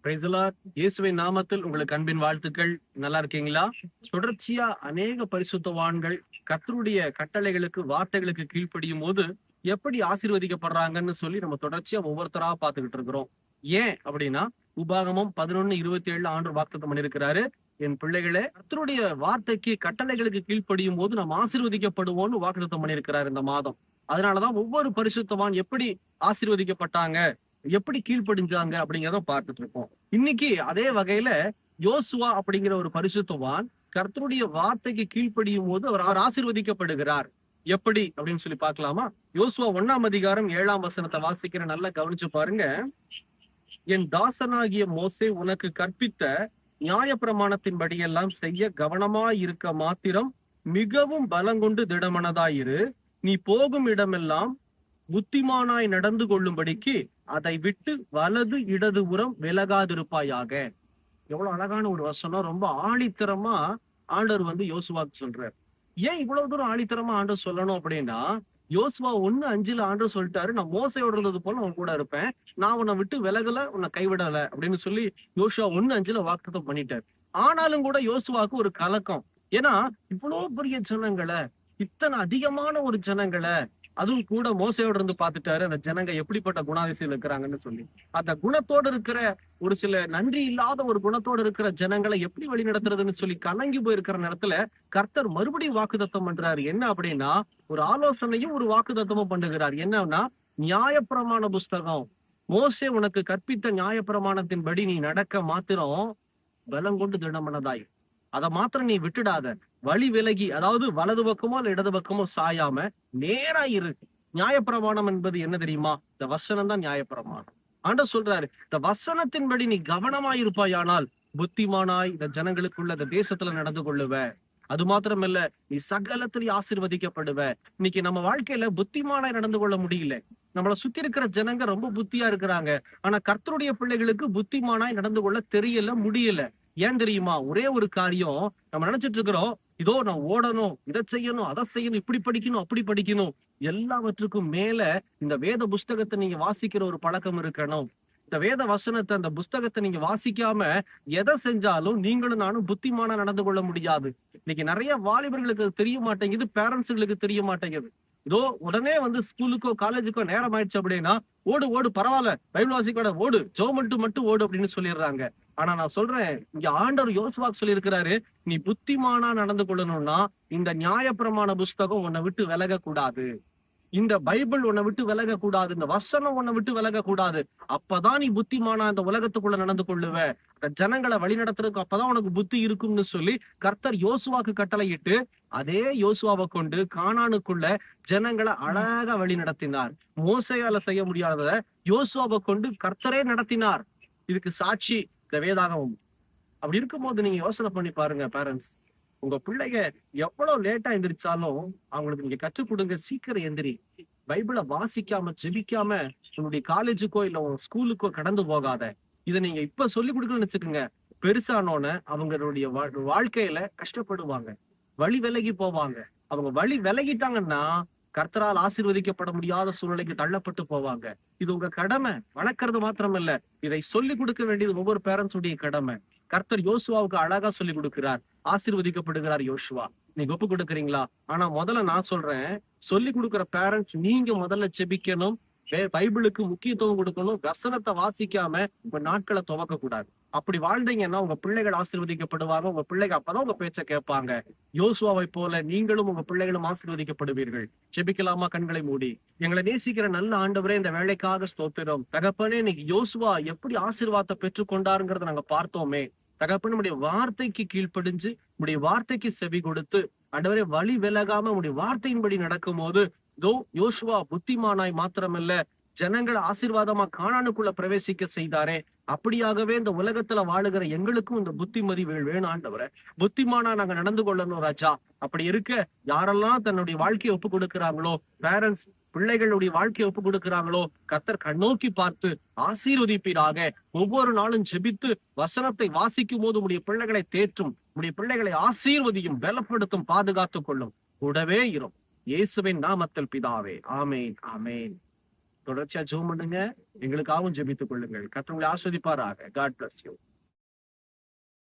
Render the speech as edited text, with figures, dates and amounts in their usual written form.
Praise the Lord. இயேசுவின் நாமத்தில் உங்களுக்கு அன்பின் வாழ்த்துக்கள். நல்லா இருக்கீங்களா? தொடர்ச்சியா அநேக பரிசுத்தவான்கள் கர்த்தருடைய கட்டளைகளுக்கு வார்த்தைகளுக்கு கீழ்ப்படியும் போது எப்படி ஆசீர்வதிக்கப்படுறாங்கன்னு சொல்லி நம்ம தொடர்ச்சியா ஒவ்வொருத்தரா பார்த்துக்கிட்டு இருக்கிறோம். ஏன் அப்படின்னா, உபாகமம் 11:27 ஆண்டு வாக்குத்தத்தம் பண்ணியிருக்கிறாரு. என் பிள்ளைகளே, கர்த்தருடைய வார்த்தைக்கு கட்டளைகளுக்கு கீழ்ப்படியும் போது நம்ம ஆசீர்வதிக்கப்படுவோம்னு வாக்குத்தத்தம் பண்ணியிருக்கிறார் இந்த மாதம். அதனாலதான் ஒவ்வொரு பரிசுத்தவான் எப்படி ஆசீர்வதிக்கப்பட்டாங்க, எப்படி கீழ்ப்படிஞ்சாங்க அப்படிங்கிறத பார்த்துட்டு இருக்கோம். இன்னைக்கு அதே வகையில யோசுவா அப்படிங்கிற ஒரு பரிசுத்தவான் கர்த்தருடைய வார்த்தைக்கு கீழ்ப்படியும் போது அவர் ஆசீர்வதிக்கப்படுகிறார். எப்படி அப்படின்னு சொல்லி பார்க்கலாமா? யோசுவா 1:7 வாசிக்கிற நல்லா கவனிச்சு பாருங்க. என் தாசனாகிய மோசே உனக்கு கற்பித்த நியாயப்பிரமாணத்தின்படியெல்லாம் செய்ய கவனமாயிருக்க மாத்திரம் மிகவும் பலங்கொண்டு திடமனதாயிரு. நீ போகும் இடமெல்லாம் புத்திமானாய் நடந்து கொள்ளும்படிக்கு அதை விட்டு வலது இடது புறம் விலகாதிருப்பாயாக. எவ்வளவு அழகான ஒரு வசனம். ரொம்ப ஆணித்தரமா ஆண்டவர் யோசுவாக்கு சொல்றார். ஏன் இவ்வளவு தூரம் ஆணித்தரமா ஆண்டவர் சொல்லணும் அப்படின்னா, யோசுவா 1:5 ஆண்டவர் சொல்லிட்டாரு, நான் மோசையோட இருந்தது போல உன் கூட இருப்பேன், நான் உன்னை விட்டு விலகல, உன்னை கைவிடல அப்படின்னு சொல்லி யோசுவா 1:5 வாக்குத்தத்தம் பண்ணிட்டார். ஆனாலும் கூட யோசுவாக்கு ஒரு கலக்கம். ஏன்னா இவ்வளவு பெரிய ஜனங்களை, இத்தனை அதிகமான ஒரு ஜனங்களை, அதுவும் கூட மோசையோட இருந்து பார்த்துட்டாரு அந்த ஜனங்க எப்படிப்பட்ட குணாதிசயம் இருக்கிறாங்கன்னு சொல்லி. அந்த குணத்தோடு இருக்கிற ஒரு சில நன்றி இல்லாத ஒரு குணத்தோடு இருக்கிற ஜனங்களை எப்படி வழி நடத்துறதுன்னு சொல்லி கலங்கி போயிருக்கிற நேரத்துல கர்த்தர் மறுபடியும் வாக்குத்தத்தம் பண்றாரு. என்ன அப்படின்னா, ஒரு ஆலோசனையும் ஒரு வாக்குத்தத்தமும் பண்ணுகிறார். என்னன்னா, நியாயப்பிரமாண புஸ்தகம், மோசே உனக்கு கற்பித்த நியாயப்பிரமாணத்தின்படி நீ நடக்க மாத்திரம் பலங்கொண்டு திடமனதாய், அதை மாத்திரம் நீ விட்டுடாத. வழி விலகி, அதாவது வலது பக்கமோ இல்ல இடது பக்கமோ சாயாம நேரா இரு. நியாயப்பிரமாணம் என்பது என்ன தெரியுமா? இந்த வசனம் தான் நியாயப்பிரமாணம். ஆண்டவர் சொல்றாரு, இந்த வசனத்தின்படி நீ கவனமாயிருப்பாயானால் புத்திமானாய் இந்த ஜனங்களுக்குள்ள இந்த தேசத்துல நடந்து கொள்ளுவ. அது மாத்திரமல்ல, நீ சகலத்திலையும் ஆசீர்வதிக்கப்படுவ. இன்னைக்கு நம்ம வாழ்க்கையில புத்திமானாய் நடந்து கொள்ள முடியல. நம்மளை சுத்தி இருக்கிற ஜனங்க ரொம்ப புத்தியா இருக்கிறாங்க. ஆனா கர்த்தருடைய பிள்ளைகளுக்கு புத்திமானாய் நடந்து கொள்ள தெரியல, முடியல. ஏன் தெரியுமா? ஒரே ஒரு காரியம். நம்ம நினைச்சிட்டு இருக்கிறோம், இதோ நான் ஓடணும், இதை செய்யணும், அதை செய்யணும், இப்படி படிக்கணும், அப்படி படிக்கணும். எல்லாவற்றுக்கும் மேல இந்த வேத புஸ்தகத்தை நீங்க வாசிக்கிற ஒரு பழக்கம் இருக்கணும். இந்த வேத வசனத்தை, அந்த புஸ்தகத்தை நீங்க வாசிக்காம எதை செஞ்சாலும் நீங்களும் நானும் புத்திமானா நடந்து கொள்ள முடியாது. இன்னைக்கு நிறைய வாலிபர்களுக்கு தெரிய மாட்டேங்குது, பேரண்ட்ஸுகளுக்கு தெரிய மாட்டேங்குது. இதோ உடனே ஸ்கூலுக்கோ காலேஜுக்கோ நேரம் ஆயிடுச்சு அப்படின்னா, ஓடு ஓடு, பரவாயில்ல, பைபிள் வாசிக்கூட ஓடு, ஜெபம் மட்டும் ஓடு அப்படின்னு சொல்லிடுறாங்க. ஆனா நான் சொல்றேன், இங்க ஆண்டவர் யோசுவாக்கு சொல்லி இருக்கிறாரு, நீ புத்திமானா நடந்து கொள்ளணும்னா இந்த நியாயப்பிரமாண புஸ்தகம் உன்னை விட்டு விலக கூடாது. இந்த பைபிள் உன்னை விட்டு விலக கூடாது. இந்த வசனம் உன்னை விட்டு விலக கூடாது. அப்பதான் நீ புத்திமானா இந்த உலகத்துக்குள்ள நடந்து கொள்ளுவ. இந்த ஜனங்களை வழி நடத்துறதுக்கு அப்பதான் உனக்கு புத்தி இருக்கும்னு சொல்லி கர்த்தர் யோசுவாக்கு கட்டளையிட்டு, அதே யோசுவாவை கொண்டு கானானுக்குள்ள ஜனங்களை அழகா வழி நடத்தினார். மோசையால செய்ய முடியாதத யோசுவாவை கொண்டு கர்த்தரே நடத்தினார். இதுக்கு சாட்சி இந்த வேதாகமம். அப்படி இருக்கும்போது நீங்க யோசனை பண்ணி பாருங்க பேரண்ட்ஸ், உங்க பிள்ளைங்க எவ்வளவு லேட்டா எந்திரிச்சாலும் அவங்களுக்கு நீங்க கற்றுக் கொடுங்க, சீக்கிரம் எந்திரி. பைபிளை வாசிக்காம ஜெபிக்காம உன்னுடைய காலேஜுக்கோ இல்ல உங்க ஸ்கூலுக்கோ கடந்து போகாத. இதை நீங்க இப்ப சொல்லி கொடுக்கணும்னு வச்சுக்கோங்க, பெருசானோன்னு அவங்களுடைய வாழ்க்கையில கஷ்டப்படுவாங்க, வழி விலகி போவாங்க. அவங்க வழி விலகிட்டாங்கன்னா கர்த்தரால் ஆசீர்வதிக்கப்பட முடியாத சூழ்நிலைக்கு தள்ளப்பட்டு போவாங்க. இது உங்க கடமை. வளர்க்கறது மாத்திரமல்ல, இதை சொல்லி கொடுக்க வேண்டியது ஒவ்வொரு பேரண்ட்ஸ் உடைய கடமை. கர்த்தர் யோசுவாவுக்கு அழகா சொல்லி கொடுக்கிறார், ஆசீர்வதிக்கப்படுகிறார் யோசுவா. நீங்க ஒப்பு கொடுக்குறீங்களா? ஆனா முதல்ல நான் சொல்றேன், சொல்லி கொடுக்கிற பேரண்ட்ஸ் நீங்க முதல்ல செபிக்கணும், பைபிளுக்கு முக்கியத்துவம் கொடுக்கணும். வசனத்தை வாசிக்காம உங்க நாட்களை துவக்க கூடாது. அப்படி வாழ்ந்தீங்கன்னா உங்க பிள்ளைகள் ஆசீர்வதிக்கப்படுவாங்க. உங்க பிள்ளைங்க அப்பதான் உங்க பேச்ச கேட்பாங்க. யோசுவாவை போல நீங்களும் உங்க பிள்ளைகளும் ஆசீர்வதிக்கப்படுவீர்கள். செபிக்கலாமா? கண்களை மூடி. எங்களை நேசிக்கிற நல்ல ஆண்டவரே, இந்த வேலைக்காக ஸ்தோத்திரம். தகப்பனே, இன்னைக்கு யோசுவா எப்படி ஆசீர்வாதத்தை பெற்றுக் கொண்டாருங்கிறத நாங்க பார்த்தோமே. தகப்பன், நம்முடைய வார்த்தைக்கு கீழ்ப்படிஞ்சு உடைய வார்த்தைக்கு செவி கொடுத்து ஆண்டவரே வழி விலகாம உடைய வார்த்தையின்படி நடக்கும் போது யோசுவா புத்திமானாய் மாத்திரமல்ல, ஜனங்களை ஆசீர்வாதமா கானானுக்குள்ள பிரவேசிக்க செய்தாரே, அப்படியாகவே இந்த உலகத்துல வாழுகிற எங்களுக்கும் இந்த புத்திமதி வேணும் ஆண்டவரே. புத்திமானா நாங்க நடந்து கொள்ளணும் ராஜா. அப்படி இருக்க யாரெல்லாம் தன்னுடைய வாழ்க்கையை ஒப்பு கொடுக்கிறாங்களோ, பேரண்ட்ஸ் பிள்ளைகளுடைய வாழ்க்கையை ஒப்பு கொடுக்கிறாங்களோ, கர்த்தர் கண்ணோக்கி பார்த்து ஆசீர்வதிப்பீராக. ஒவ்வொரு நாளும் ஜெபித்து வசனத்தை வாசிக்கும் போது உடைய பிள்ளைகளை தேற்றும், உடைய பிள்ளைகளை ஆசீர்வதியும், பலப்படுத்தும், பாதுகாத்துக் கொள்ளும். கூடவே இரும். இயேசுவின் நாமத்தில் பிதாவே, ஆமேன், ஆமேன். தொடர்ச்சியா ஜெபம் பண்ணுங்க. எங்களுக்காகவும் ஜெபித்துக் கொள்ளுங்கள். கர்த்தர் உங்களை ஆஸ்வதிப்பாராக. God bless you.